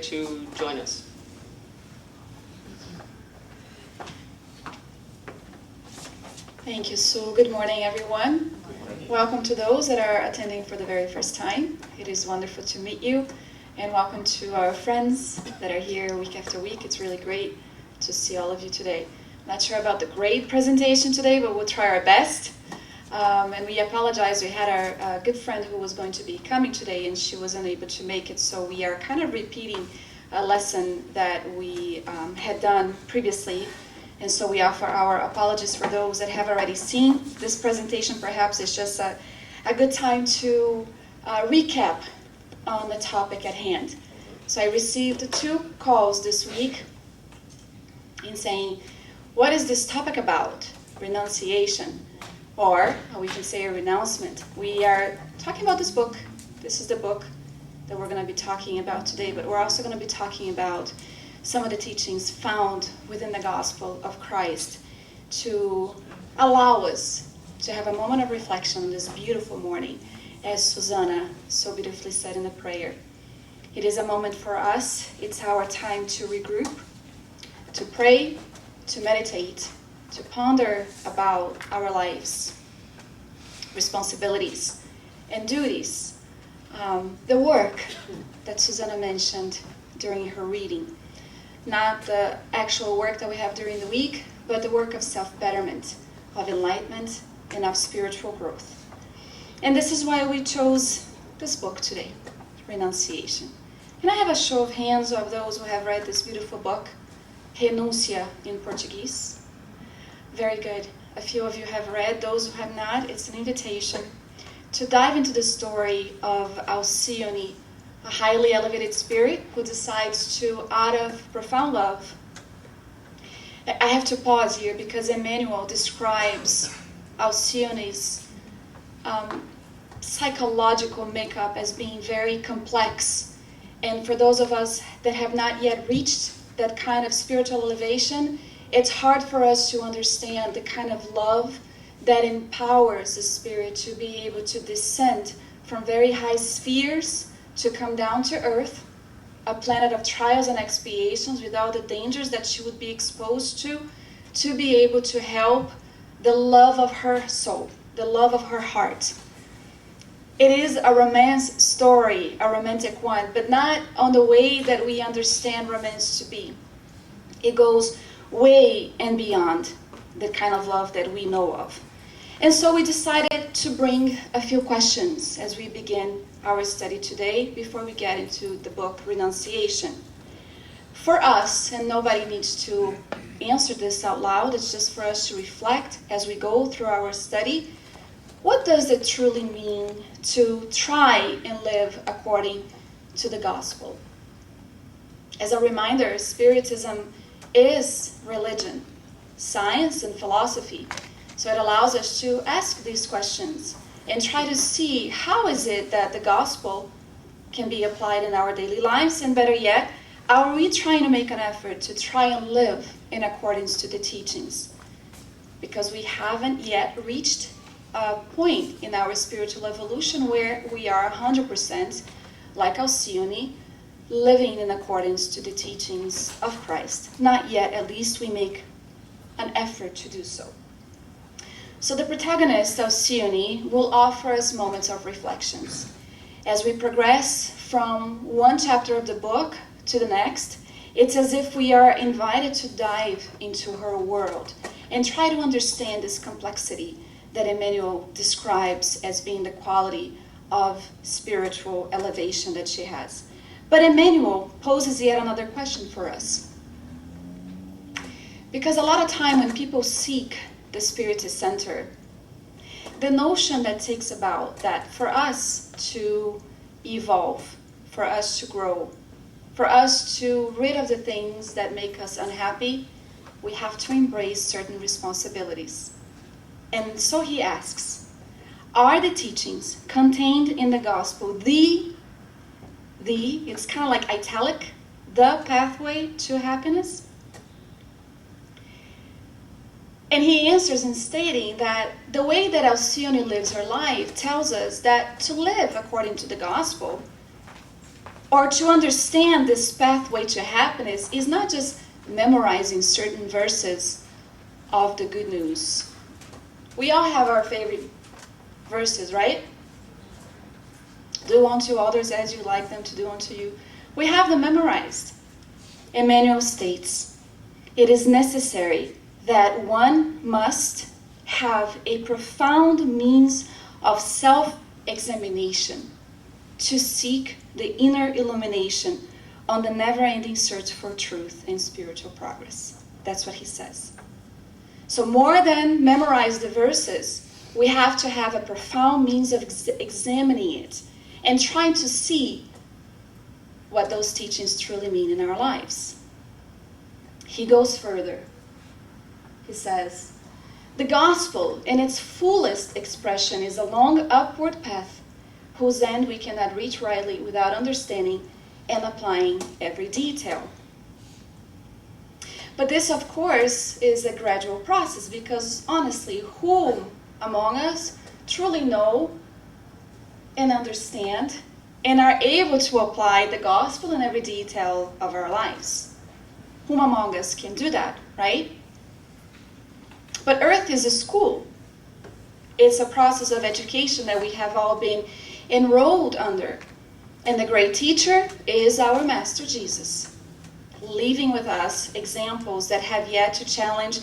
to join us. Thank you. So good morning, everyone. Welcome to those that are attending for the very first time. It is wonderful to meet you. And welcome to our friends that are here week after week. It's really great to see all of you today. Not sure about the great presentation today, but we'll try our best. And we apologize. We had our good friend who was going to be coming today, and she wasn't able to make it. So we are kind of repeating a lesson that we had done previously. And so we offer our apologies for those that have already seen this presentation. Perhaps it's just a good time to recap on the topic at hand. So I received 2 calls this week in saying, what is this topic about? Renunciation. Or we can say a renouncement. We are talking about this book. This is the book that we're going to be talking about today. But we're also going to be talking about some of the teachings found within the gospel of Christ to allow us to have a moment of reflection on this beautiful morning, as Susanna so beautifully said in the prayer. It is a moment for us. It's our time to regroup, to pray, to meditate, to ponder about our lives, responsibilities, and duties. The work that Susanna mentioned during her reading. Not the actual work that we have during the week, but the work of self-betterment, of enlightenment, and of spiritual growth. And this is why we chose this book today, Renunciation. Can I have a show of hands of those who have read this beautiful book, Renuncia in Portuguese? Very good. A few of you have read. Those who have not, it's an invitation to dive into the story of Alcione, a highly elevated spirit who decides to, out of profound love. I have to pause here because Emmanuel describes Alcione's psychological makeup as being very complex. And for those of us that have not yet reached that kind of spiritual elevation, it's hard for us to understand the kind of love that empowers the spirit to be able to descend from very high spheres to come down to earth, a planet of trials and expiations with all the dangers that she would be exposed to be able to help the love of her soul, the love of her heart. It is a romance story, a romantic one, but not on the way that we understand romance to be. It goes way and beyond the kind of love that we know of. And so we decided to bring a few questions as we begin our study today before we get into the book Renunciation. For us, and nobody needs to answer this out loud, it's just for us to reflect as we go through our study. What does it truly mean to try and live according to the gospel? As a reminder, Spiritism is religion, science, and philosophy. So it allows us to ask these questions and try to see how is it that the gospel can be applied in our daily lives, and better yet, are we trying to make an effort to try and live in accordance to the teachings? Because we haven't yet reached a point in our spiritual evolution where we are 100%, like Alcione, living in accordance to the teachings of Christ. Not yet, at least we make an effort to do so. So the protagonist, Alcione, will offer us moments of reflections. As we progress from one chapter of the book to the next, it's as if we are invited to dive into her world and try to understand this complexity that Emmanuel describes as being the quality of spiritual elevation that she has. But Emmanuel poses yet another question for us. Because a lot of time when people seek the Spiritist center, the notion that takes about that for us to evolve, for us to grow, for us to rid of the things that make us unhappy, we have to embrace certain responsibilities. And so he asks, are the teachings contained in the gospel it's kind of like italic, the pathway to happiness? And he answers in stating that the way that Alcione lives her life tells us that to live according to the gospel or to understand this pathway to happiness is not just memorizing certain verses of the good news. We all have our favorite verses, right? Do unto others as you like them to do unto you. We have them memorized. Emmanuel states, it is necessary that one must have a profound means of self-examination to seek the inner illumination on the never-ending search for truth and spiritual progress. That's what he says. So more than memorize the verses, we have to have a profound means of examining it and trying to see what those teachings truly mean in our lives. He goes further. He says, the gospel in its fullest expression is a long upward path whose end we cannot reach rightly without understanding and applying every detail. But this, of course, is a gradual process because, honestly, who among us truly know and understand and are able to apply the gospel in every detail of our lives? Whom among us can do that, right? But Earth is a school. It's a process of education that we have all been enrolled under. And the great teacher is our Master Jesus, leaving with us examples that have yet to challenge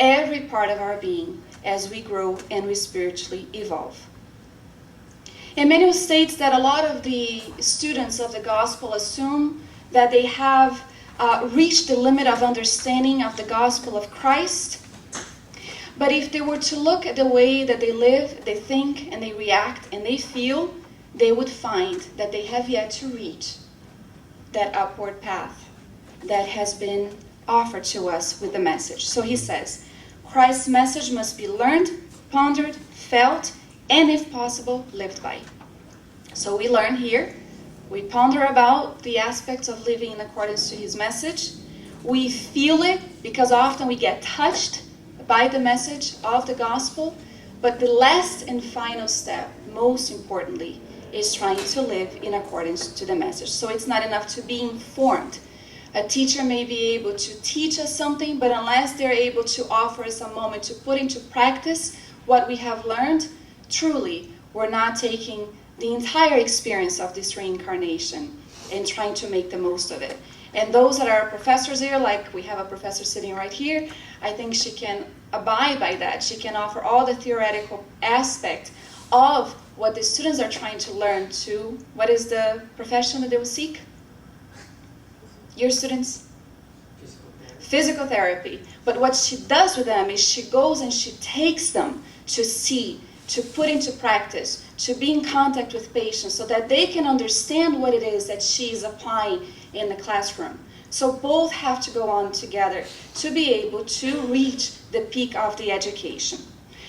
every part of our being as we grow and we spiritually evolve. Emmanuel states that a lot of the students of the gospel assume that they have reached the limit of understanding of the gospel of Christ. But if they were to look at the way that they live, they think, and they react, and they feel, they would find that they have yet to reach that upward path that has been offered to us with the message. So he says, Christ's message must be learned, pondered, felt, and if possible, lived by. So we learn here, we ponder about the aspects of living in accordance to his message. We feel it because often we get touched by the message of the gospel. But the last and final step, most importantly, is trying to live in accordance to the message. So it's not enough to be informed. A teacher may be able to teach us something, but unless they're able to offer us a moment to put into practice what we have learned, truly, we're not taking the entire experience of this reincarnation and trying to make the most of it. And those that are professors here, like we have a professor sitting right here, I think she can abide by that. She can offer all the theoretical aspect of what the students are trying to learn to, what is the profession that they will seek? Your students? Physical therapy. But what she does with them is she goes and she takes them to see, to put into practice, to be in contact with patients so that they can understand what it is that she is applying in the classroom. So both have to go on together to be able to reach the peak of the education.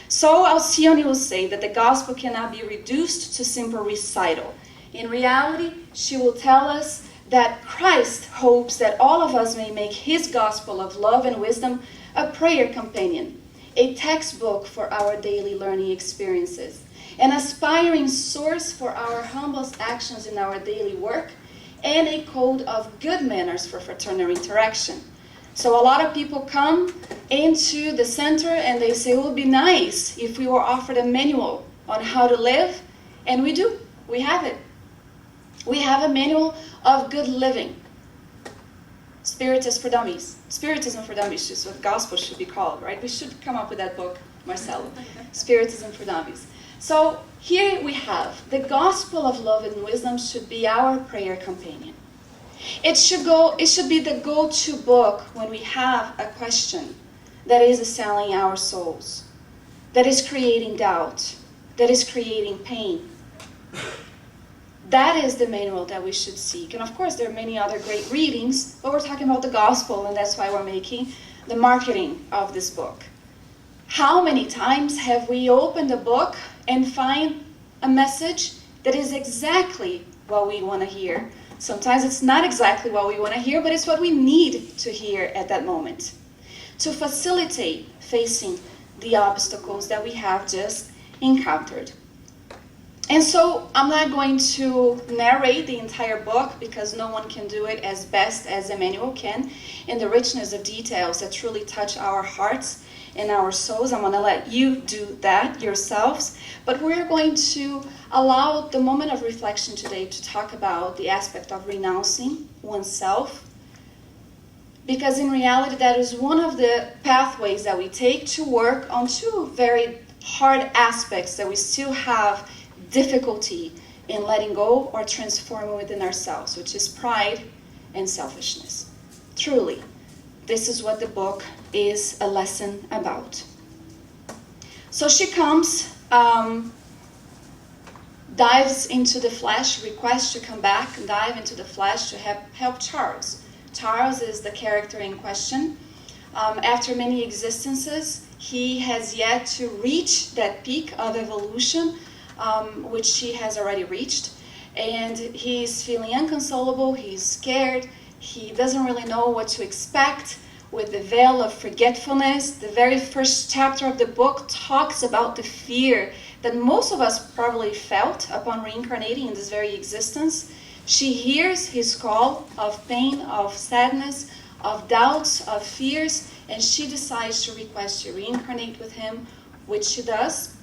So Alcione will say that the gospel cannot be reduced to simple recital. In reality, she will tell us that Christ hopes that all of us may make his gospel of love and wisdom a prayer companion, a textbook for our daily learning experiences, an aspiring source for our humblest actions in our daily work, and a code of good manners for fraternal interaction. So a lot of people come into the center and they say, it would be nice if we were offered a manual on how to live. And we do. We have it. We have a manual of good living. Spiritism for Dummies. Spiritism for Dummies is what gospel should be called, right? We should come up with that book, Marcelo. Spiritism for Dummies. So here we have the gospel of love and wisdom should be our prayer companion. It should be the go-to book when we have a question that is assailing our souls, that is creating doubt, that is creating pain. That is the manual that we should seek. And of course, there are many other great readings, but we're talking about the gospel, and that's why we're making the marketing of this book. How many times have we opened a book and find a message that is exactly what we want to hear? Sometimes it's not exactly what we want to hear, but it's what we need to hear at that moment to facilitate facing the obstacles that we have just encountered. And so I'm not going to narrate the entire book because no one can do it as best as Emmanuel can in the richness of details that truly touch our hearts and our souls. I'm going to let you do that yourselves. But we're going to allow the moment of reflection today to talk about the aspect of renouncing oneself. Because in reality, that is one of the pathways that we take to work on two very hard aspects that we still have difficulty in letting go or transforming within ourselves, which is pride and selfishness. Truly, this is what the book is a lesson about. So she comes, dives into the flesh, requests to come back and dive into the flesh to help Charles. Charles is the character in question. After many existences, he has yet to reach that peak of evolution, which she has already reached. And he's feeling inconsolable, he's scared, he doesn't really know what to expect with the veil of forgetfulness. The very first chapter of the book talks about the fear that most of us probably felt upon reincarnating in this very existence. She hears his call of pain, of sadness, of doubts, of fears, and she decides to request to reincarnate with him, which she does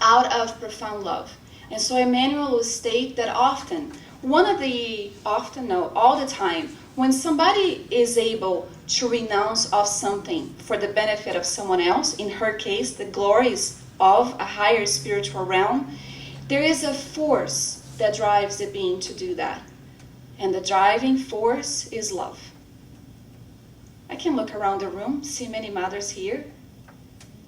out of profound love. And so Emmanuel will state that all the time, when somebody is able to renounce of something for the benefit of someone else, in her case, the glories of a higher spiritual realm, there is a force that drives the being to do that. And the driving force is love. I can look around the room, see many mothers here,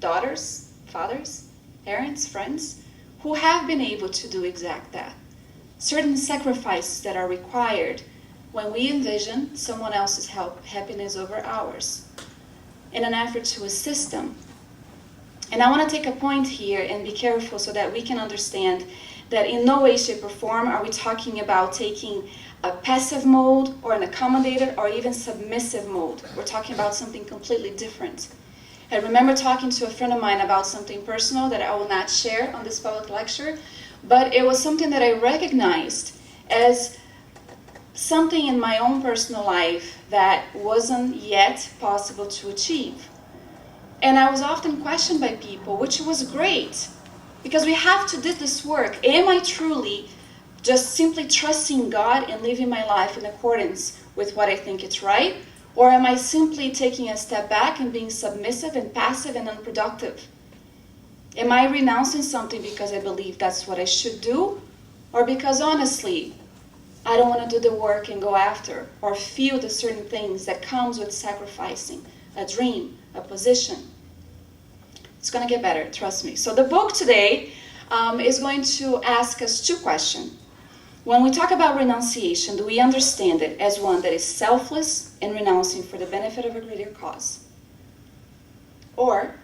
daughters, fathers, parents, friends, who have been able to do exact that. Certain sacrifices that are required when we envision someone else's happiness over ours in an effort to assist them. And I want to take a point here and be careful so that we can understand that in no way, shape, or form are we talking about taking a passive mode or an accommodated or even submissive mode. We're talking about something completely different. I remember talking to a friend of mine about something personal that I will not share on this public lecture, but it was something that I recognized as something in my own personal life that wasn't yet possible to achieve. And I was often questioned by people, which was great, because we have to do this work. Am I truly just simply trusting God and living my life in accordance with what I think is right? Or am I simply taking a step back and being submissive and passive and unproductive? Am I renouncing something because I believe that's what I should do? Or because honestly, I don't want to do the work and go after or feel the certain things that comes with sacrificing a dream, a position? It's going to get better, trust me. So the book today is going to ask us two questions. When we talk about renunciation, do we understand it as one that is selfless and renouncing for the benefit of a greater cause? Or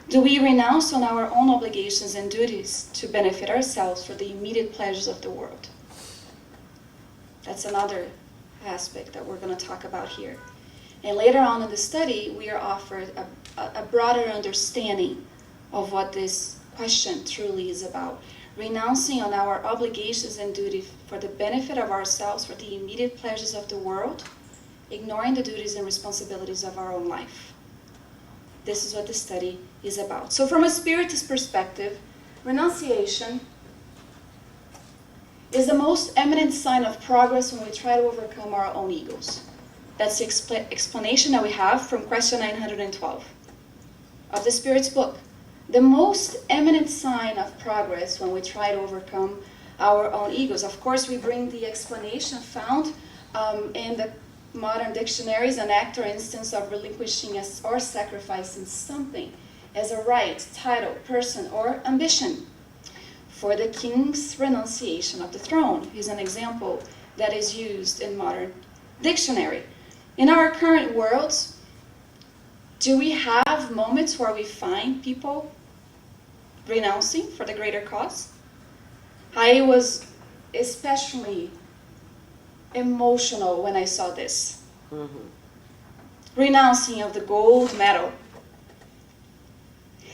do we renounce on our own obligations and duties to benefit ourselves for the immediate pleasures of the world? That's another aspect that we're going to talk about here. And later on in the study, we are offered a broader understanding of what this question truly is about. Renouncing on our obligations and duty for the benefit of ourselves, for the immediate pleasures of the world, ignoring the duties and responsibilities of our own life. This is what the study is about. So from a spiritist perspective, renunciation is the most eminent sign of progress when we try to overcome our own egos. That's the explanation that we have from question 912 of the Spirit's book. The most eminent sign of progress when we try to overcome our own egos. Of course, we bring the explanation found in the modern dictionaries, an act or instance of relinquishing or sacrificing something as a right, title, person, or ambition. For the king's renunciation of the throne is an example that is used in modern dictionary. In our current world, do we have moments where we find people renouncing for the greater cause? I was especially emotional when I saw this. Renouncing of the gold medal.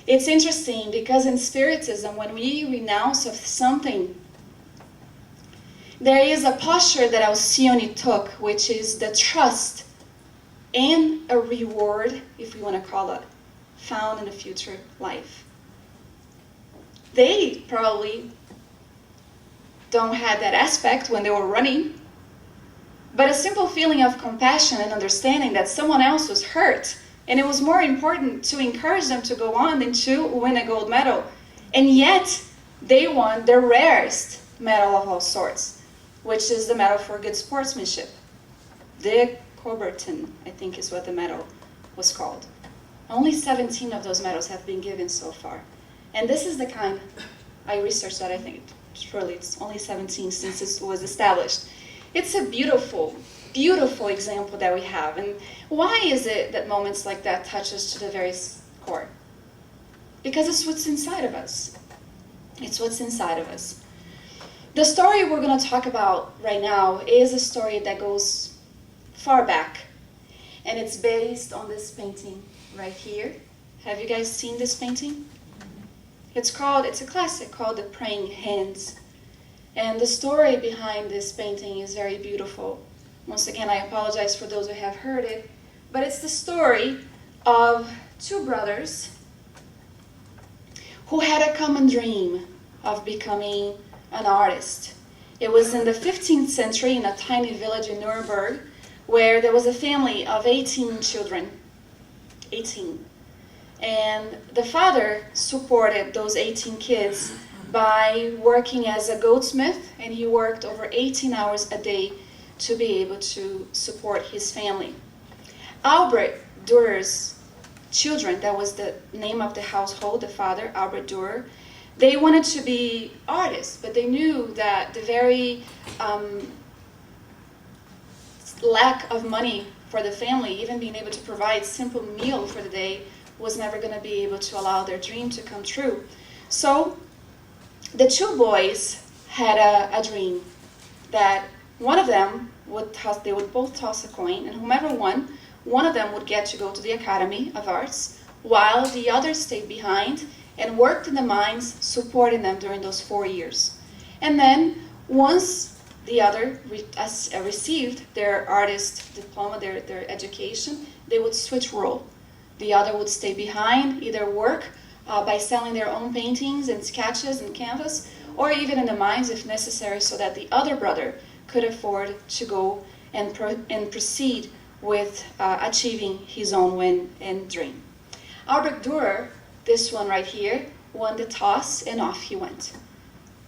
It's interesting because in Spiritism, when we renounce of something, there is a posture that Alcione took, which is the trust and a reward, if we want to call it, found in a future life. They probably don't have that aspect when they were running, but a simple feeling of compassion and understanding that someone else was hurt, and it was more important to encourage them to go on than to win a gold medal. And yet, they won the rarest medal of all sorts, which is the medal for good sportsmanship. The Coubertin, I think is what the medal was called. Only 17 of those medals have been given so far. And this is the kind, I researched that, I think surely it's only 17 since it was established. It's a beautiful, beautiful example that we have. And why is it that moments like that touch us to the very core? Because it's what's inside of us. It's what's inside of us. The story we're going to talk about right now is a story that goes far back. And it's based on this painting right here. Have you guys seen this painting? It's a classic called The Praying Hands. And the story behind this painting is very beautiful. Once again, I apologize for those who have heard it, but it's the story of two brothers who had a common dream of becoming an artist. It was in the 15th century in a tiny village in Nuremberg where there was a family of 18 children. 18. And the father supported those 18 kids by working as a goldsmith, and he worked over 18 hours a day to be able to support his family. Albert Durer's children, that was the name of the household, the father, Albert Durer, they wanted to be artists, but they knew that the very lack of money for the family, even being able to provide simple meal for the day, was never going to be able to allow their dream to come true. So the two boys had a dream that one of them they would both toss a coin, and whomever won, one of them would get to go to the Academy of Arts, while the other stayed behind and worked in the mines, supporting them during those 4 years. And then once the other received their artist diploma, their education, they would switch role. The other would stay behind, either work by selling their own paintings and sketches and canvas, or even in the mines if necessary, so that the other brother could afford to go and proceed with achieving his own win and dream. Albert Durer, this one right here, won the toss and off he went.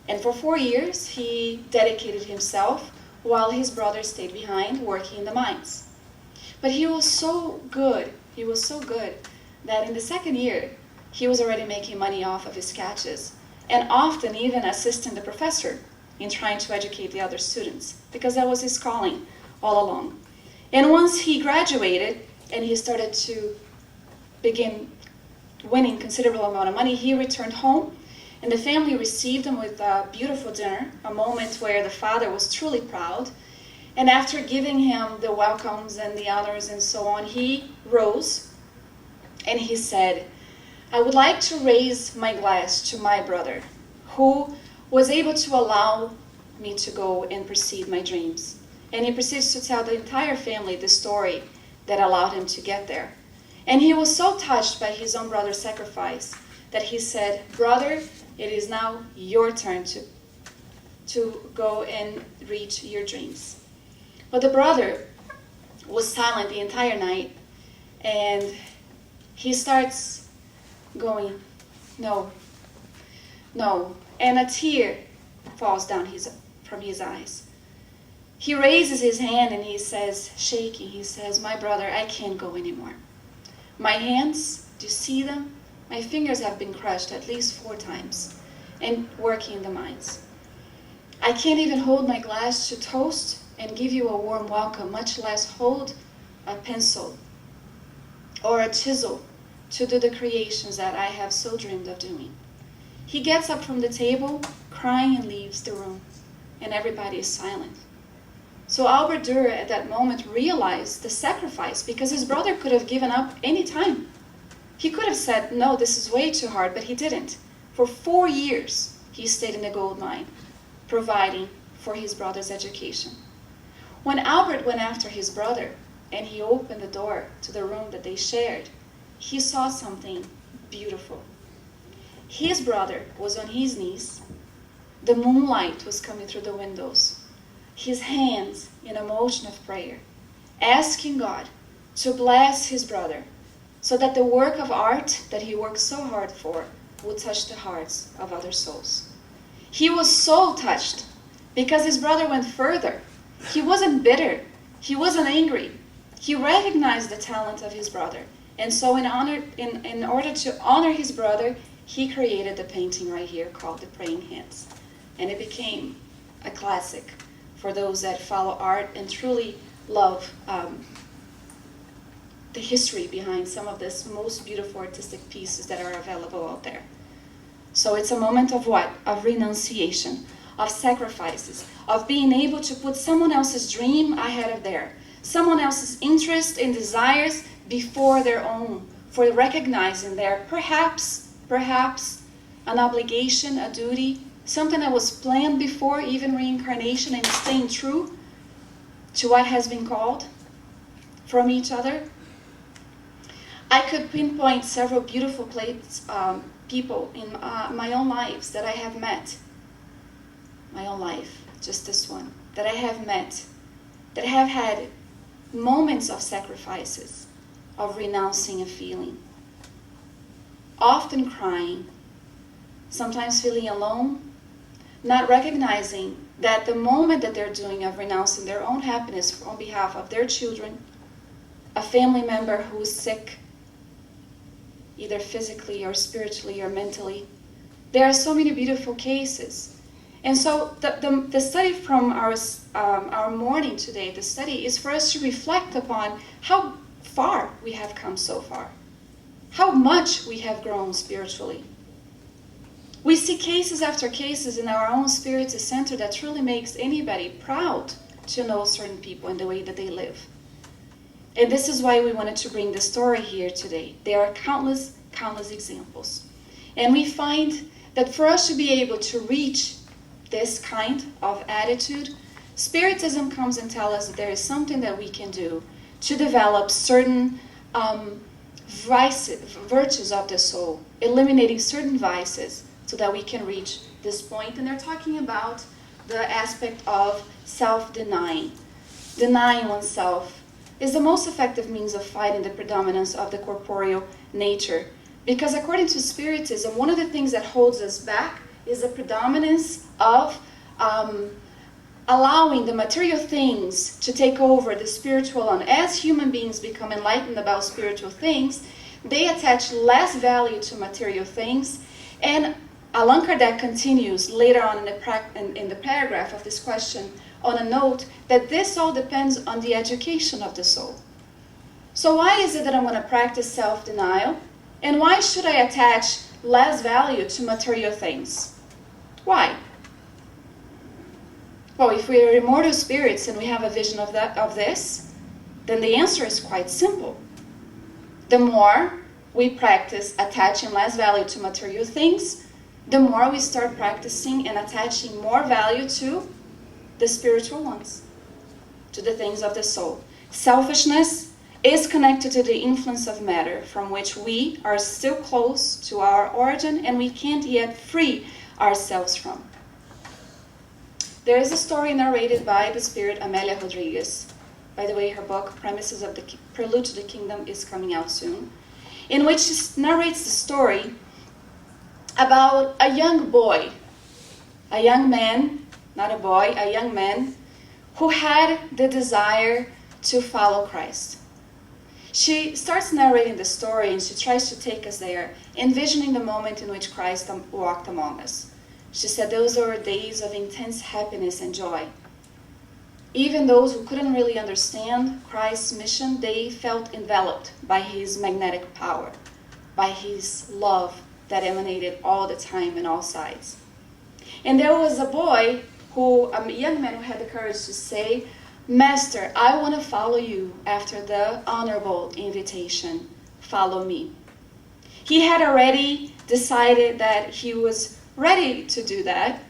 And for 4 years, he dedicated himself while his brother stayed behind working in the mines. But he was so good that in the second year, he was already making money off of his sketches, and often even assisting the professor in trying to educate the other students, because that was his calling all along. And once he graduated and he started to begin winning considerable amount of money, he returned home, and the family received him with a beautiful dinner, a moment where the father was truly proud. And after giving him the welcomes and the honors and so on, he rose and he said, "I would like to raise my glass to my brother, who was able to allow me to go and pursue my dreams." And he proceeds to tell the entire family the story that allowed him to get there. And he was so touched by his own brother's sacrifice that he said, "Brother, it is now your turn to go and reach your dreams." But the brother was silent the entire night, and he starts going, "No, no," and a tear falls down from his eyes. He raises his hand and he says, shaking, he says, "My brother, I can't go anymore. My hands, do you see them? My fingers have been crushed at least 4 times and working in the mines. I can't even hold my glass to toast and give you a warm welcome, much less hold a pencil or a chisel to do the creations that I have so dreamed of doing." He gets up from the table, crying, and leaves the room, and everybody is silent. So Albert Durer at that moment realized the sacrifice, because his brother could have given up any time. He could have said, no, this is way too hard, but he didn't. For 4 years, he stayed in the gold mine, providing for his brother's education. When Albert went after his brother, and he opened the door to the room that they shared, he saw something beautiful. His brother was on his knees. The moonlight was coming through the windows. His hands in a motion of prayer, asking God to bless his brother so that the work of art that he worked so hard for would touch the hearts of other souls. He was so touched because his brother went further. He wasn't bitter. He wasn't angry. He recognized the talent of his brother. And so in order to honor his brother, he created the painting right here called The Praying Hands. And it became a classic for those that follow art and truly love the history behind some of the most beautiful artistic pieces that are available out there. So it's a moment of what? Of renunciation, of sacrifices, of being able to put someone else's dream ahead of theirs, someone else's interest and desires before their own, for recognizing their perhaps an obligation, a duty, something that was planned before even reincarnation, and staying true to what has been called from each other. I could pinpoint several beautiful people in my own lives that I have met. My own life, just this one, that I have met, that have had moments of sacrifices, of renouncing a feeling, often crying, sometimes feeling alone, not recognizing that the moment that they're doing of renouncing their own happiness on behalf of their children, a family member who is sick, either physically or spiritually or mentally. There are so many beautiful cases. And so the study from our morning today, the study is for us to reflect upon how far we have come so far, how much we have grown spiritually. We see cases after cases in our own Spirit Center that truly makes anybody proud to know certain people and the way that they live. And this is why we wanted to bring the story here today. There are countless examples. And we find that for us to be able to reach this kind of attitude, Spiritism comes and tells us that there is something that we can do to develop certain virtues of the soul, eliminating certain vices so that we can reach this point. And they're talking about the aspect of self-denying. Denying oneself is the most effective means of fighting the predominance of the corporeal nature. Because according to Spiritism, one of the things that holds us back is the predominance of allowing the material things to take over the spiritual. And as human beings become enlightened about spiritual things, they attach less value to material things. And Allan Kardec continues later on in the paragraph of this question on a note that this all depends on the education of the soul. So why is it that I'm going to practice self-denial? And why should I attach less value to material things? Why? Well, if we are immortal spirits and we have a vision of this, then the answer is quite simple. The more we practice attaching less value to material things, the more we start practicing and attaching more value to the spiritual ones, to the things of the soul. Selfishness is connected to the influence of matter, from which we are still close to our origin and we can't yet free ourselves from. There is a story narrated by the spirit Amélia Rodrigues. By the way, her book, Premises of the Prelude to the Kingdom, is coming out soon, in which she narrates the story about a young boy, a young man, not a boy, a young man, who had the desire to follow Christ. She starts narrating the story and she tries to take us there, envisioning the moment in which Christ walked among us. She said those were days of intense happiness and joy. Even those who couldn't really understand Christ's mission, they felt enveloped by his magnetic power, by his love that emanated all the time and all sides. And there was a boy, a young man who had the courage to say, "Master, I want to follow you after the honorable invitation. Follow me." He had already decided that he was ready to do that.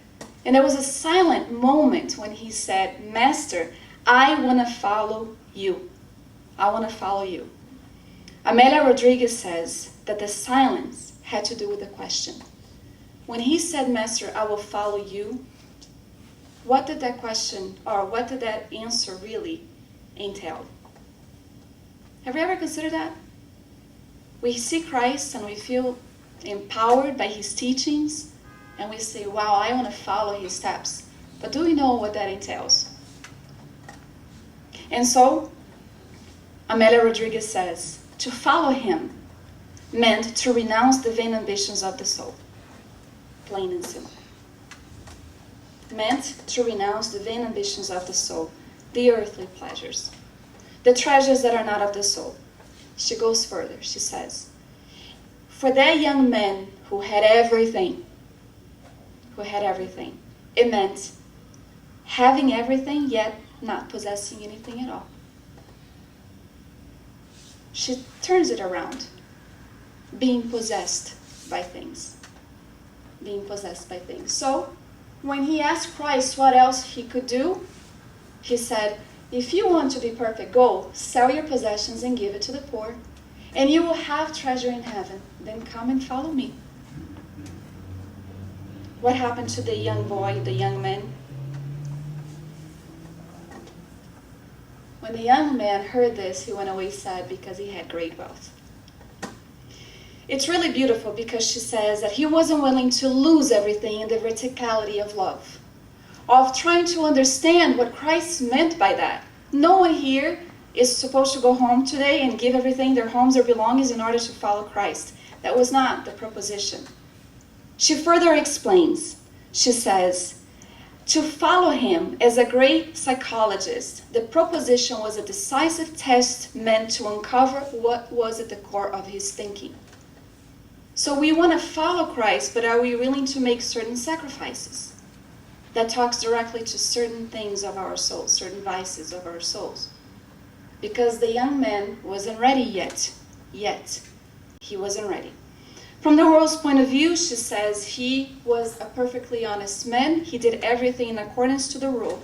And there was a silent moment when he said, Master, I want to follow you. I want to follow you. Amelia Rodriguez says that the silence had to do with the question. When he said, Master, I will follow you, what did that question, or what did that answer really entail? Have you ever considered that? We see Christ and we feel empowered by his teachings, and we say, wow, I want to follow his steps. But do we know what that entails? And so, Amelia Rodriguez says, to follow him meant to renounce the vain ambitions of the soul. Plain and simple. Meant to renounce the vain ambitions of the soul, the earthly pleasures, the treasures that are not of the soul. She goes further, she says, for that young man who had everything, it meant having everything yet not possessing anything at all. She turns it around, being possessed by things. Being possessed by things. So, when he asked Christ what else he could do, he said, if you want to be perfect, go, sell your possessions and give it to the poor, and you will have treasure in heaven. Then come and follow me. What happened to the young boy, the young man? When the young man heard this, he went away sad because he had great wealth. It's really beautiful because she says that he wasn't willing to lose everything in the verticality of love, of trying to understand what Christ meant by that. No one here is supposed to go home today and give everything, their homes, their belongings, in order to follow Christ. That was not the proposition. She further explains. She says, to follow him as a great psychologist, the proposition was a decisive test meant to uncover what was at the core of his thinking. So we want to follow Christ, but are we willing to make certain sacrifices? That talks directly to certain things of our souls, certain vices of our souls. Because the young man wasn't ready yet. He wasn't ready. From the world's point of view, she says, he was a perfectly honest man. He did everything in accordance to the rule,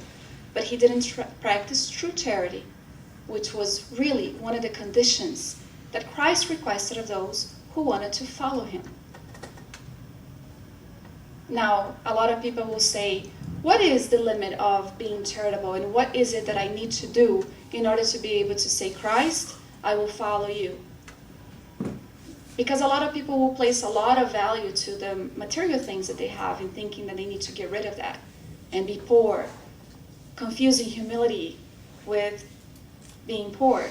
but he didn't practice true charity, which was really one of the conditions that Christ requested of those who wanted to follow him. Now, a lot of people will say, what is the limit of being charitable, and what is it that I need to do in order to be able to say, Christ, I will follow you? Because a lot of people will place a lot of value to the material things that they have in thinking that they need to get rid of that and be poor, confusing humility with being poor.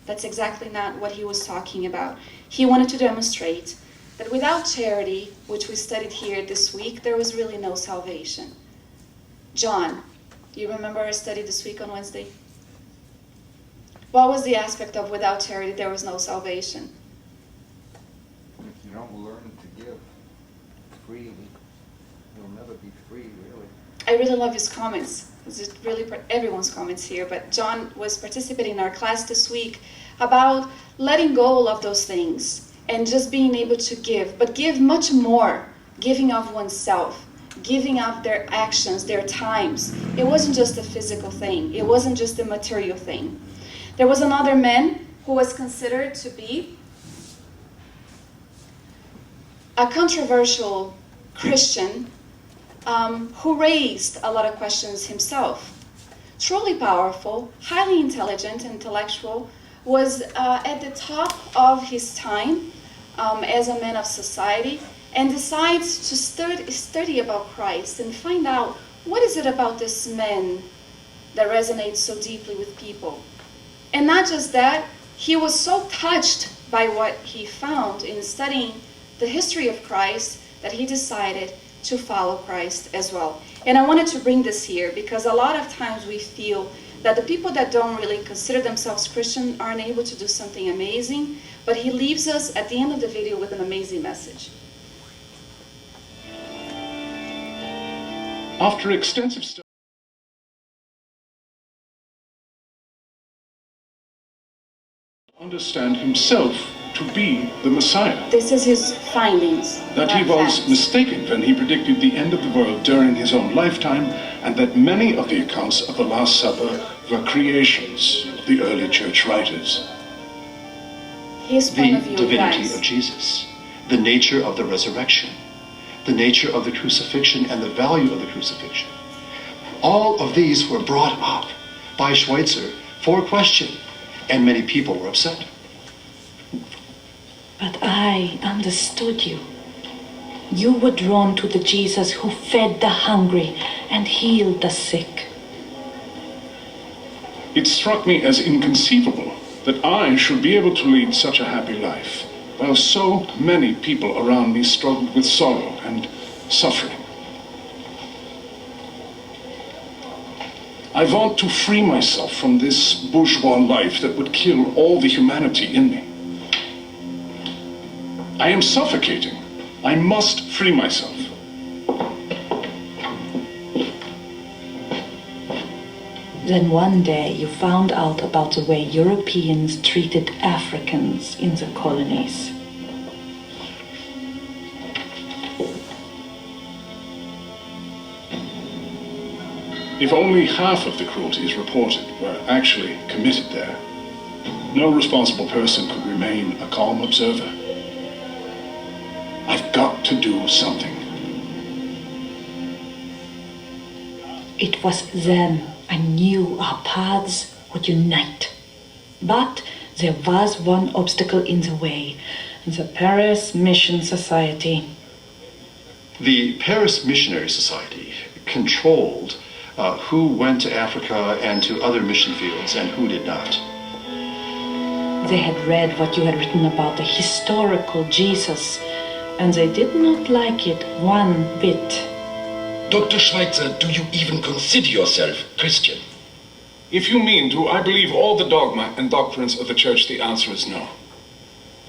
That's exactly not what he was talking about. He wanted to demonstrate that without charity, which we studied here this week, there was really no salvation. John, do you remember our study this week on Wednesday? What was the aspect of without charity, there was no salvation? If you don't learn to give freely, you'll never be free, really. I really love his comments. It's really everyone's comments here, but John was participating in our class this week about letting go of those things and just being able to give, but give much more, giving of oneself, giving of their actions, their times. It wasn't just a physical thing. It wasn't just a material thing. There was another man who was considered to be a controversial Christian who raised a lot of questions himself. Truly powerful, highly intelligent, intellectual, was at the top of his time as a man of society, and decides to study about Christ and find out what is it about this man that resonates so deeply with people. And not just that, he was so touched by what he found in studying the history of Christ that he decided to follow Christ as well. And I wanted to bring this here because a lot of times we feel that the people that don't really consider themselves Christian aren't able to do something amazing, but he leaves us at the end of the video with an amazing message. After extensive study, understand himself to be the Messiah. This is his findings. That he not was facts. mistaken when he predicted the end of the world during his own lifetime, and that many of the accounts of the Last Supper were creations of the early church writers. His point The of view, divinity guys. of Jesus, the nature of the resurrection, the nature of the crucifixion, and the value of the crucifixion. All of these were brought up by Schweitzer for question, and many people were upset. But I understood you. You were drawn to the Jesus who fed the hungry and healed the sick. It struck me as inconceivable that I should be able to lead such a happy life, while so many people around me struggled with sorrow and suffering. I want to free myself from this bourgeois life that would kill all the humanity in me. I am suffocating. I must free myself. Then one day you found out about the way Europeans treated Africans in the colonies. If only half of the cruelties reported were actually committed there, no responsible person could remain a calm observer. I've got to do something. It was then I knew our paths would unite. But there was one obstacle in the way, the Paris Mission Society. The Paris Missionary Society controlled who went to Africa and to other mission fields and who did not. They had read what you had written about the historical Jesus, and they did not like it one bit. Dr. Schweitzer, do you even consider yourself Christian? If you mean, do I believe all the dogma and doctrines of the church, the answer is no.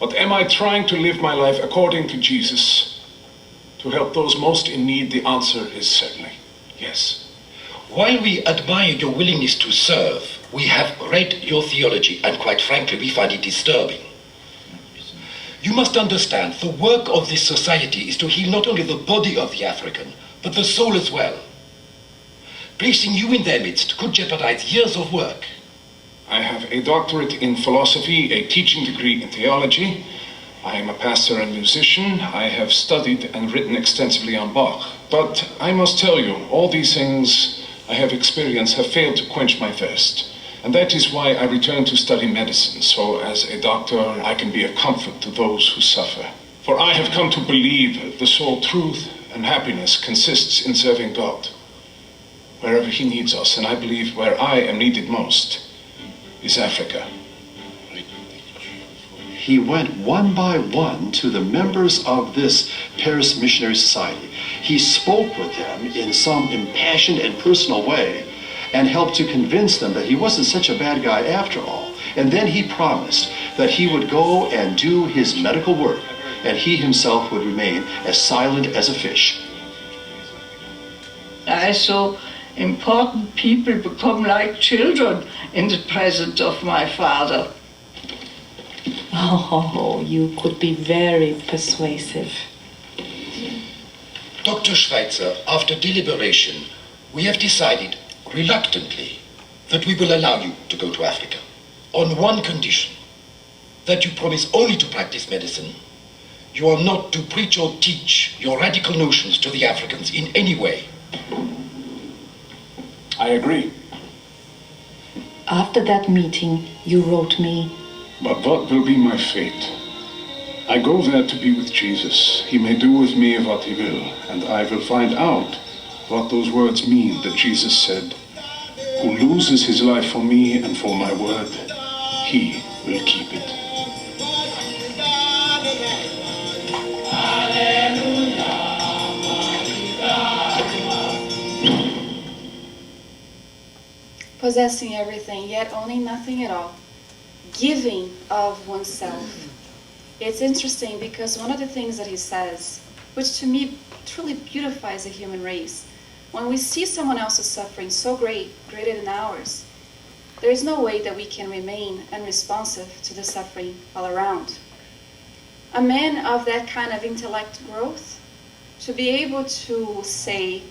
But am I trying to live my life according to Jesus, to help those most in need? The answer is certainly yes. While we admire your willingness to serve, we have read your theology, and quite frankly, we find it disturbing. You must understand, the work of this society is to heal not only the body of the African, but the soul as well. Placing you in their midst could jeopardize years of work. I have a doctorate in philosophy, a teaching degree in theology. I am a pastor and musician. I have studied and written extensively on Bach. But I must tell you, all these things I have experienced have failed to quench my thirst. And that is why I returned to study medicine, so as a doctor I can be a comfort to those who suffer. For I have come to believe the sole truth and happiness consists in serving God wherever he needs us, and I believe where I am needed most is Africa. He went one by one to the members of this Paris Missionary Society. He spoke with them in some impassioned and personal way and helped to convince them that he wasn't such a bad guy after all. And then he promised that he would go and do his medical work, and he himself would remain as silent as a fish. I saw important people become like children in the presence of my father. Oh, you could be very persuasive. Dr. Schweitzer, after deliberation, we have decided, reluctantly, that we will allow you to go to Africa, on one condition, that you promise only to practice medicine. You are not to preach or teach your radical notions to the Africans in any way. I agree. After that meeting, you wrote me, But what will be my fate? I go there to be with Jesus. He may do with me what he will, and I will find out what those words mean that Jesus said, "Who loses his life for me and for my word, he will keep it." Possessing everything, yet owning nothing at all. Giving of oneself. It's interesting because one of the things that he says, which to me truly beautifies the human race, when we see someone else's suffering so great, greater than ours, there is no way that we can remain unresponsive to the suffering all around. a man of that kind of intellect growth, to be able to say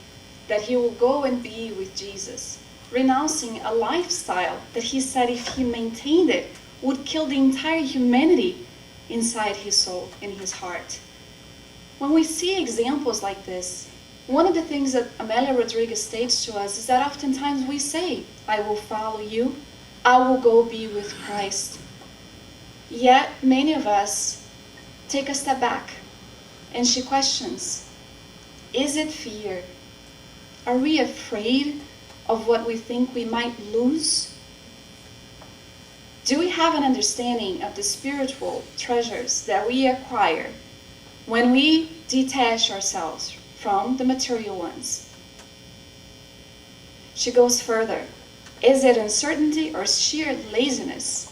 that he will go and be with Jesus, renouncing a lifestyle that he said if he maintained it would kill the entire humanity inside his soul, in his heart. When we see examples like this, one of the things that Amelia Rodriguez states to us is that oftentimes we say, I will follow you, I will go be with Christ. Yet many of us take a step back, and she questions, is it fear? Are we afraid of what we think we might lose? Do we have an understanding of the spiritual treasures that we acquire when we detach ourselves from the material ones? She goes further. Is it uncertainty or sheer laziness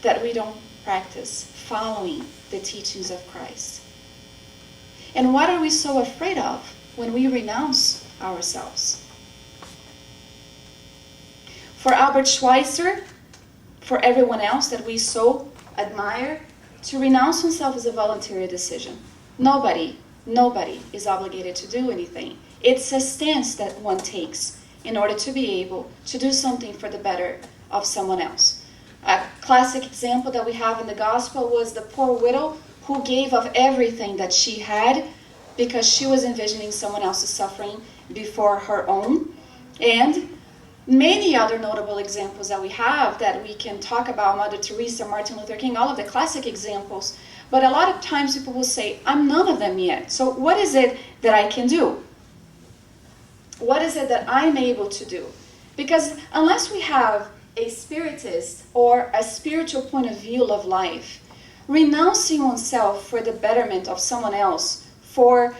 that we don't practice following the teachings of Christ? And what are we so afraid of when we renounce ourselves? For Albert Schweitzer, for everyone else that we so admire, to renounce oneself is a voluntary decision. Nobody is obligated to do anything. It's a stance that one takes in order to be able to do something for the better of someone else. A classic example that we have in the gospel was the poor widow who gave of everything that she had because she was envisioning someone else's suffering before her own. And many other notable examples that we have that we can talk about, Mother Teresa, Martin Luther King, all of the classic examples. But a lot of times people will say, I'm none of them yet. So what is it that I can do? What is it that I'm able to do? Because unless we have a spiritist or a spiritual point of view of life, renouncing oneself for the betterment of someone else, for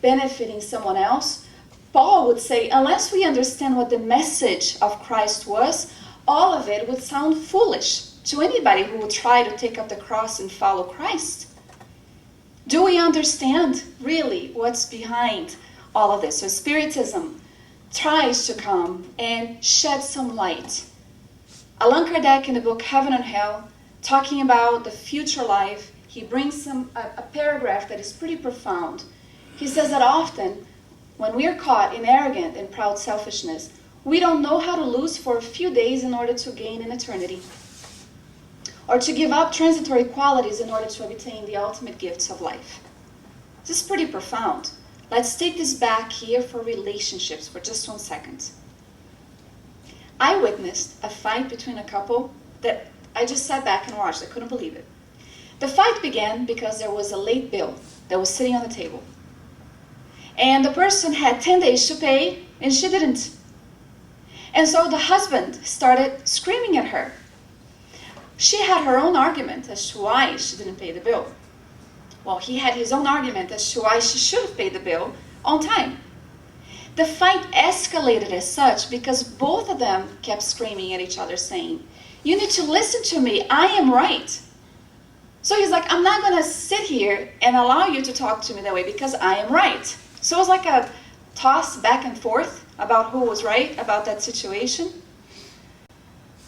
benefiting someone else, Paul would say, unless we understand what the message of Christ was, all of it would sound foolish to anybody who would try to take up the cross and follow Christ. Do we understand really what's behind all of this? So Spiritism tries to come and shed some light. Allan Kardec, in the book Heaven and Hell, talking about the future life, he brings a paragraph that is pretty profound. He says that often, when we are caught in arrogant and proud selfishness, we don't know how to lose for a few days in order to gain an eternity, or to give up transitory qualities in order to obtain the ultimate gifts of life. This is pretty profound. Let's take this back here for relationships for just 1 second. I witnessed a fight between a couple that I just sat back and watched. I couldn't believe it. The fight began because there was a late bill that was sitting on the table. And the person had 10 days to pay, and she didn't. And so the husband started screaming at her. She had her own argument as to why she didn't pay the bill. Well, he had his own argument as to why she should have paid the bill on time. The fight escalated as such because both of them kept screaming at each other, saying, you need to listen to me, I am right. So he's like, I'm not going to sit here and allow you to talk to me that way because I am right. So it was like a toss back and forth about who was right about that situation.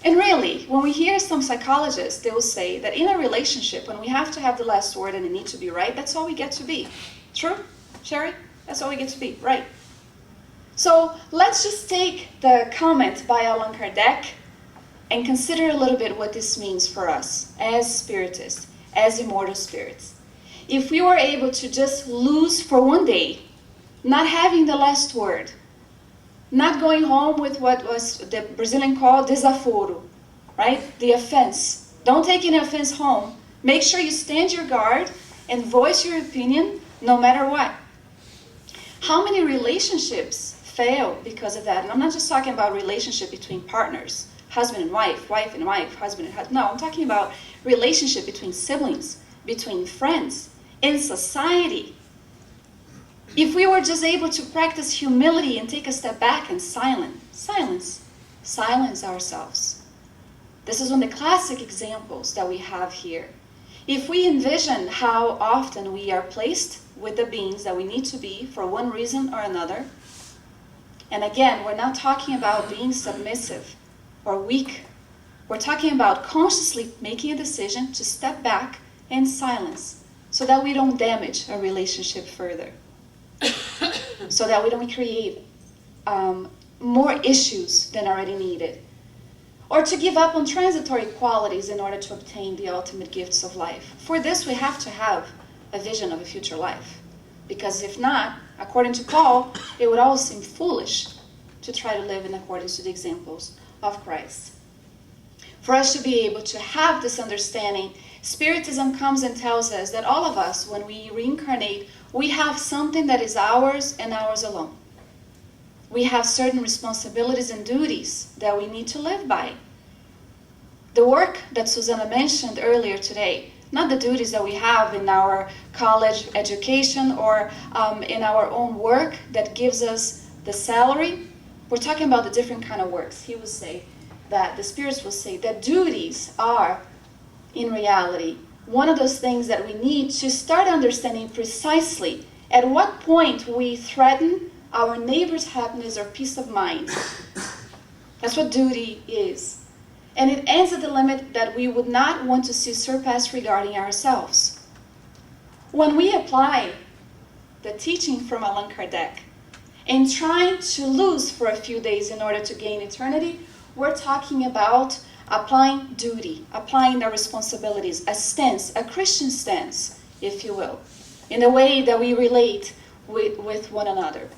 And really, when we hear some psychologists, they will say that in a relationship, when we have to have the last word and it needs to be right, that's all we get to be. True, Sherry? That's all we get to be, right? So let's just take the comment by Allan Kardec and consider a little bit what this means for us as spiritists, as immortal spirits. If we were able to just lose for one day, not having the last word, not going home with what was the Brazilian called desaforo, right? The offense. Don't take any offense home. Make sure you stand your guard and voice your opinion no matter what. How many relationships fail because of that? And I'm not just talking about relationship between partners, husband and wife and wife, husband and husband. No, I'm talking about relationship between siblings, between friends, in society. If we were just able to practice humility and take a step back and silence ourselves. This is one of the classic examples that we have here. If we envision how often we are placed with the beings that we need to be for one reason or another, and again, we're not talking about being submissive or weak. We're talking about consciously making a decision to step back in silence, so that we don't damage a relationship further, so that we don't create more issues than already needed, or to give up on transitory qualities in order to obtain the ultimate gifts of life. For this, we have to have a vision of a future life, because if not, according to Paul, it would all seem foolish to try to live in accordance to the examples of Christ. For us to be able to have this understanding, Spiritism comes and tells us that all of us, when we reincarnate, we have something that is ours and ours alone. We have certain responsibilities and duties that we need to live by. The work that Susanna mentioned earlier today, not the duties that we have in our college education or in our own work that gives us the salary. We're talking about the different kind of works. He will say that, the spirits will say that duties are, in reality, one of those things that we need to start understanding precisely at what point we threaten our neighbor's happiness or peace of mind. That's what duty is. And it ends at the limit that we would not want to see surpassed regarding ourselves. When we apply the teaching from Allan Kardec in trying to lose for a few days in order to gain eternity, we're talking about applying duty, applying the responsibilities, a stance, a Christian stance, if you will, in the way that we relate with one another.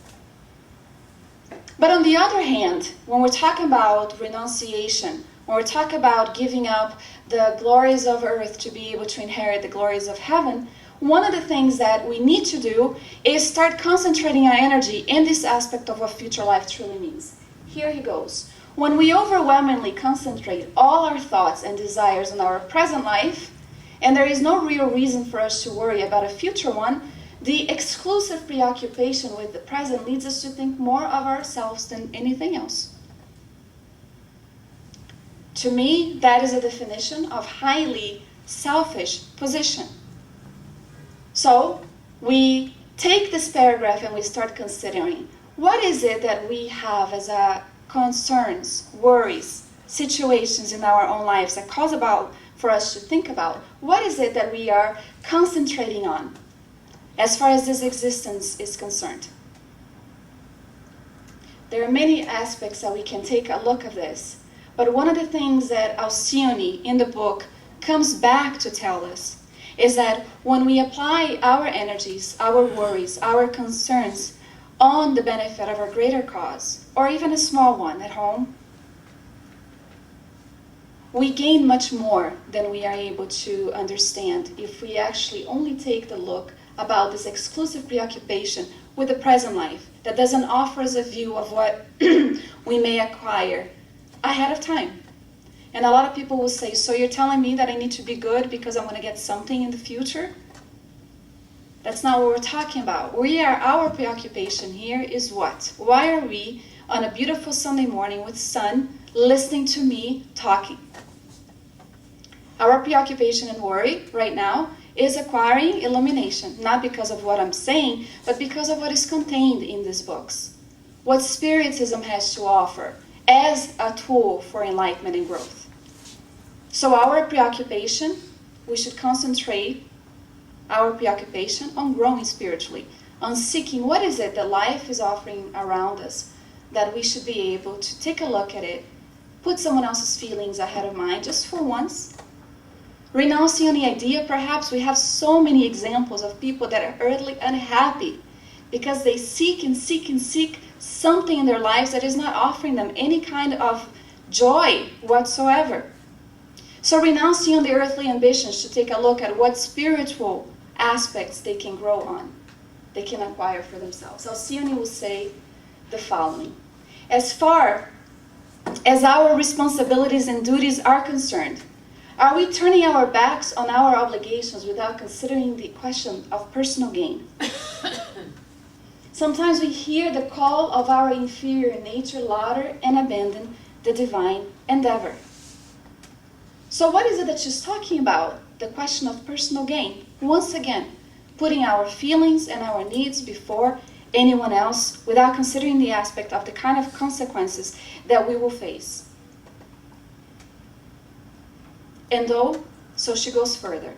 But on the other hand, when we're talking about renunciation, when we're talking about giving up the glories of earth to be able to inherit the glories of heaven, one of the things that we need to do is start concentrating our energy in this aspect of what future life truly means. Here he goes. When we overwhelmingly concentrate all our thoughts and desires on our present life, and there is no real reason for us to worry about a future one, the exclusive preoccupation with the present leads us to think more of ourselves than anything else. To me, that is a definition of highly selfish position. So, we take this paragraph and we start considering, what is it that we have as a concerns, worries, situations in our own lives that cause about for us to think about? What is it that we are concentrating on as far as this existence is concerned? There are many aspects that we can take a look at this, but one of the things that Alcione in the book comes back to tell us is that when we apply our energies, our worries, our concerns on the benefit of a greater cause, or even a small one at home, we gain much more than we are able to understand if we actually only take the look about this exclusive preoccupation with the present life that doesn't offer us a view of what we may acquire ahead of time. And a lot of people will say, so you're telling me that I need to be good because I want to get something in the future? That's not what we're talking about. Our preoccupation here is what? Why are we on a beautiful Sunday morning with sun listening to me talking? Our preoccupation and worry right now is acquiring illumination, not because of what I'm saying, but because of what is contained in these books. What Spiritism has to offer as a tool for enlightenment and growth. So our preoccupation, we should concentrate our preoccupation on growing spiritually, on seeking what is it that life is offering around us, that we should be able to take a look at it, put someone else's feelings ahead of mine just for once, renouncing the idea. Perhaps we have so many examples of people that are earthly unhappy because they seek and seek and seek something in their lives that is not offering them any kind of joy whatsoever. So renouncing on the earthly ambitions to take a look at what spiritual aspects they can grow on, they can acquire for themselves. Alcione will say the following: as far as our responsibilities and duties are concerned, are we turning our backs on our obligations without considering the question of personal gain? Sometimes we hear the call of our inferior nature louder and abandon the divine endeavor. So what is it that she's talking about? The question of personal gain. Once again, putting our feelings and our needs before anyone else without considering the aspect of the kind of consequences that we will face. And though, so she goes further,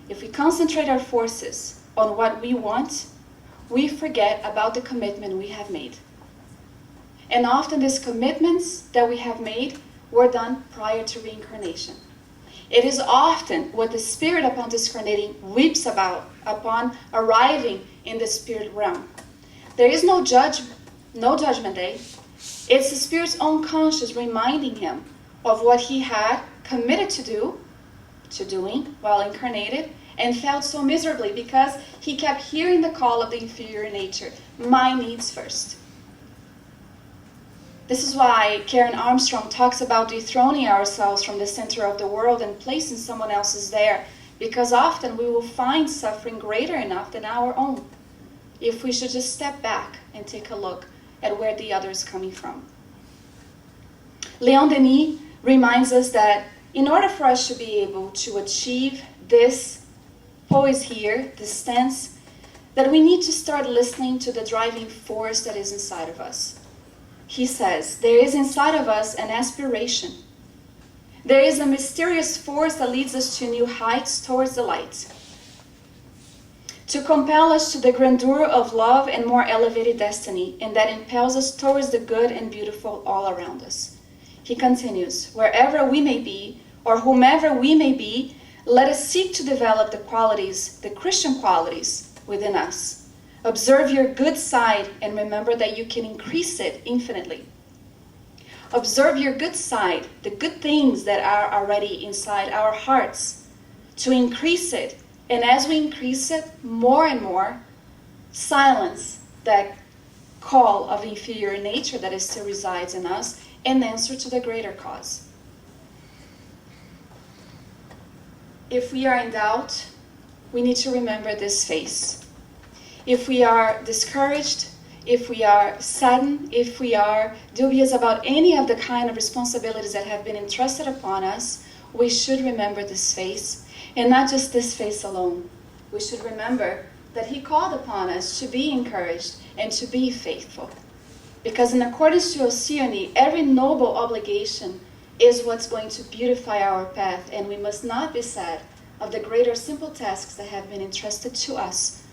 if we concentrate our forces on what we want, we forget about the commitment we have made. And often these commitments that we have made were done prior to reincarnation. It is often what the spirit upon discarnating weeps about upon arriving in the spirit realm. There is no judgment day. It's the spirit's own conscience reminding him of what he had committed to doing while incarnated, and felt so miserably because he kept hearing the call of the inferior nature, my needs first. This is why Karen Armstrong talks about dethroning ourselves from the center of the world and placing someone else's there, because often we will find suffering greater enough than our own if we should just step back and take a look at where the other is coming from. Leon Denis reminds us that in order for us to be able to achieve this poise here, this stance, that we need to start listening to the driving force that is inside of us. He says, there is inside of us an aspiration. There is a mysterious force that leads us to new heights towards the light, to compel us to the grandeur of love and more elevated destiny, and that impels us towards the good and beautiful all around us. He continues, wherever we may be, or whomever we may be, let us seek to develop the qualities, the Christian qualities within us. Observe your good side and remember that you can increase it infinitely. Observe your good side, the good things that are already inside our hearts, to increase it. And as we increase it more and more, silence that call of inferior nature that is still resides in us and answer to the greater cause. If we are in doubt, we need to remember this face. If we are discouraged, if we are saddened, if we are dubious about any of the kind of responsibilities that have been entrusted upon us, we should remember this face. And not just this face alone. We should remember that he called upon us to be encouraged and to be faithful. Because in accordance to Oceany, every noble obligation is what's going to beautify our path, and we must not be sad of the great or simple tasks that have been entrusted to us.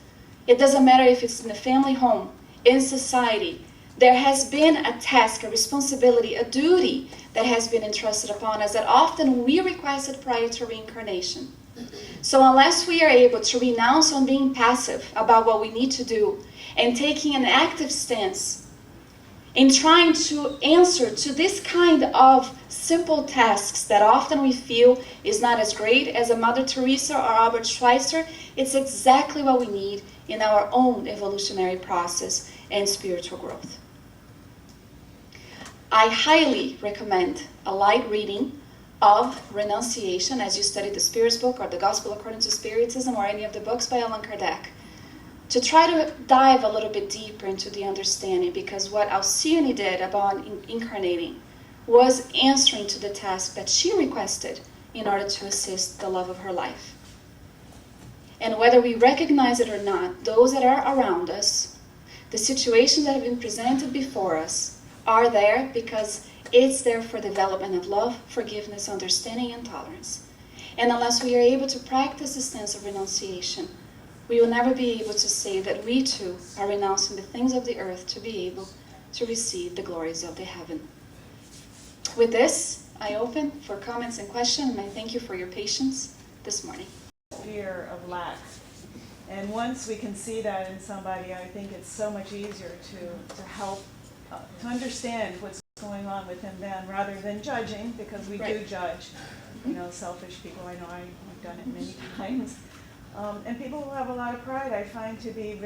It doesn't matter if it's in the family home, in society. There has been a task, a responsibility, a duty that has been entrusted upon us that often we requested prior to reincarnation. So unless we are able to renounce on being passive about what we need to do and taking an active stance in trying to answer to this kind of simple tasks that often we feel is not as great as a Mother Teresa or Albert Schweitzer, it's exactly what we need in our own evolutionary process and spiritual growth. I highly recommend a light reading of Renunciation as you study the Spirit's book or the Gospel According to Spiritism or any of the books by Allan Kardec, to try to dive a little bit deeper into the understanding, because what Alcyone did about incarnating was answering to the task that she requested in order to assist the love of her life. And whether we recognize it or not, those that are around us, the situations that have been presented before us, are there because it's there for development of love, forgiveness, understanding, and tolerance. And unless we are able to practice the sense of renunciation, we will never be able to say that we too are renouncing the things of the earth to be able to receive the glories of the heaven. With this, I open for comments and questions, and I thank you for your patience this morning. Fear of lack. And once we can see that in somebody, I think it's so much easier to help, to understand what's going on within them rather than judging, because we do judge, selfish people. I know I've done it many times. And people who have a lot of pride, I find to be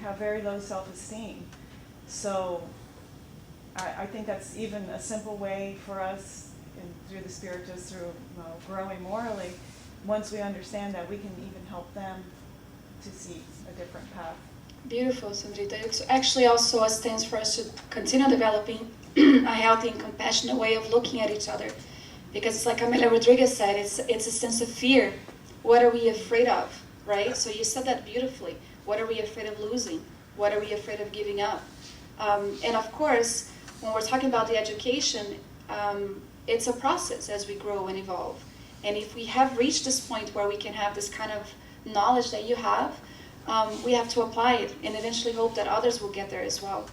have very low self-esteem. So I think that's even a simple way for us, through the Spiritists, through growing morally, once we understand that, we can even help them to see a different path. Beautiful, Sandrita. It's actually also a stance for us to continue developing a healthy and compassionate way of looking at each other. Because it's like Amelia Rodriguez said, it's a sense of fear. What are we afraid of, right? So you said that beautifully. What are we afraid of losing? What are we afraid of giving up? And of course, when we're talking about the education, it's a process as we grow and evolve. And if we have reached this point where we can have this kind of knowledge that you have, we have to apply it and eventually hope that others will get there as well.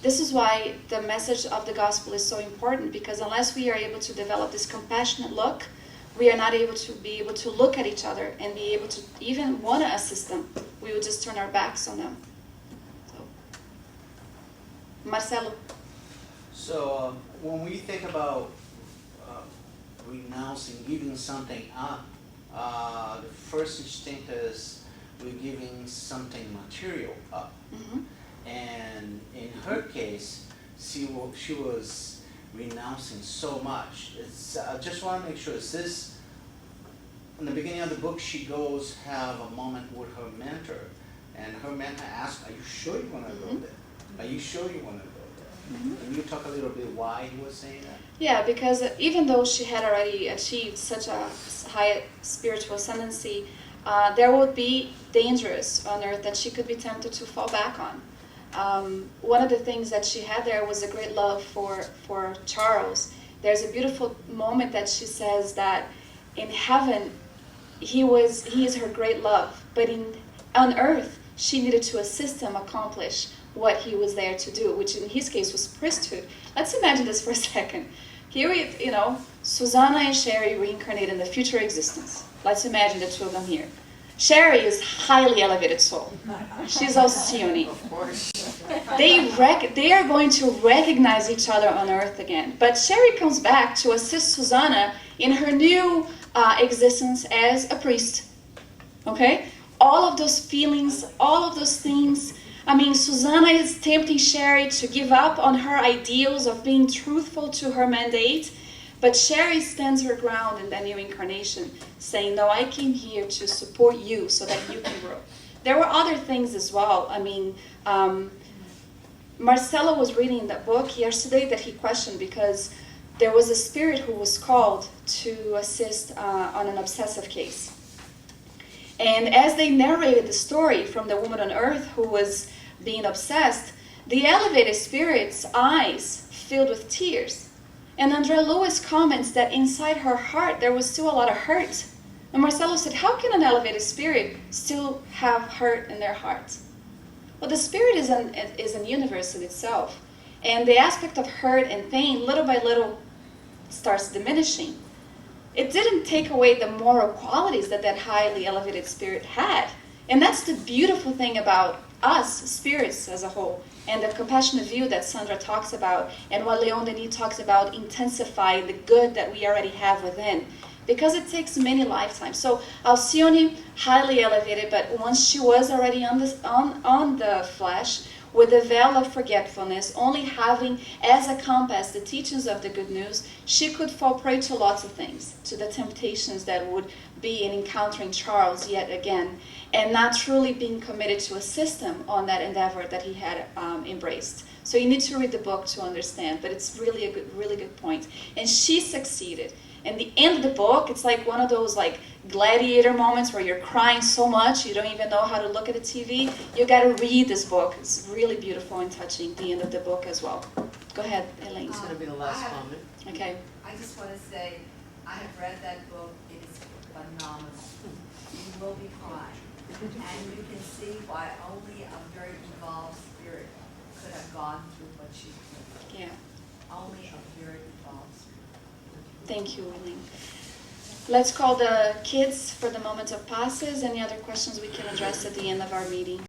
This is why the message of the gospel is so important, because unless we are able to develop this compassionate look, we are not able to look at each other and be able to even want to assist them. We will just turn our backs on them. So. Marcelo. So when we think about renouncing, giving something up, the first instinct is we're giving something material up. Mm-hmm. And in her case, she was renouncing so much. I just want to make sure, is this, in the beginning of the book, she goes have a moment with her mentor, and her mentor asks, are you sure you want to go there? Are you sure you want to go there? Mm-hmm. Can you talk a little bit why he was saying that? Yeah, because even though she had already achieved such a high spiritual ascendancy, there would be dangers on earth that she could be tempted to fall back on. One of the things that she had there was a great love for Charles. There's a beautiful moment that she says that in heaven, he is her great love, but on earth, she needed to assist him accomplish what he was there to do, which in his case was priesthood. Let's imagine this for a second. Here we, Susanna and Sherry reincarnate in the future existence. Let's imagine the two of them here. Sherry is highly elevated soul. She's Alcyone. Of course. They are going to recognize each other on earth again. But Sherry comes back to assist Susanna in her new existence as a priest. Okay? All of those feelings, all of those things. I mean, Susanna is tempting Sherry to give up on her ideals of being truthful to her mandate. But Sherry stands her ground in that new incarnation, saying, no, I came here to support you so that you can grow. There were other things as well. I mean, Marcelo was reading that book yesterday that he questioned because there was a spirit who was called to assist on an obsessive case. And as they narrated the story from the woman on earth who was being obsessed, the elevated spirit's eyes filled with tears. And Andreia Lewis comments that inside her heart there was still a lot of hurt. And Marcelo said, how can an elevated spirit still have hurt in their heart? Well, the spirit is an universe in itself. And the aspect of hurt and pain, little by little, starts diminishing. It didn't take away the moral qualities that highly elevated spirit had. And that's the beautiful thing about us, spirits as a whole, and the compassionate view that Sandra talks about, and what Leon Denis talks about, intensifying the good that we already have within, because it takes many lifetimes. So Alcyone, highly elevated, but once she was already on the flesh, with the veil of forgetfulness, only having as a compass the teachings of the good news, she could fall prey to lots of things, to the temptations that would be in encountering Charles yet again, and not truly being committed to assist him on that endeavor that he had embraced. So you need to read the book to understand, but it's really a really good point. And she succeeded. And the end of the book, it's like one of those like gladiator moments where you're crying so much you don't even know how to look at the TV. You got to read this book. It's really beautiful and touching, the end of the book as well. Go ahead, Elaine. It's going to be the last comment. Okay. I just want to say, I have read that book. It is phenomenal. You will be crying. And you can see why only a very evolved spirit could have gone through what she did. Yeah. Only a very evolved spirit. Thank you, Elaine. Let's call the kids for the moment of passes. Any other questions we can address at the end of our meeting?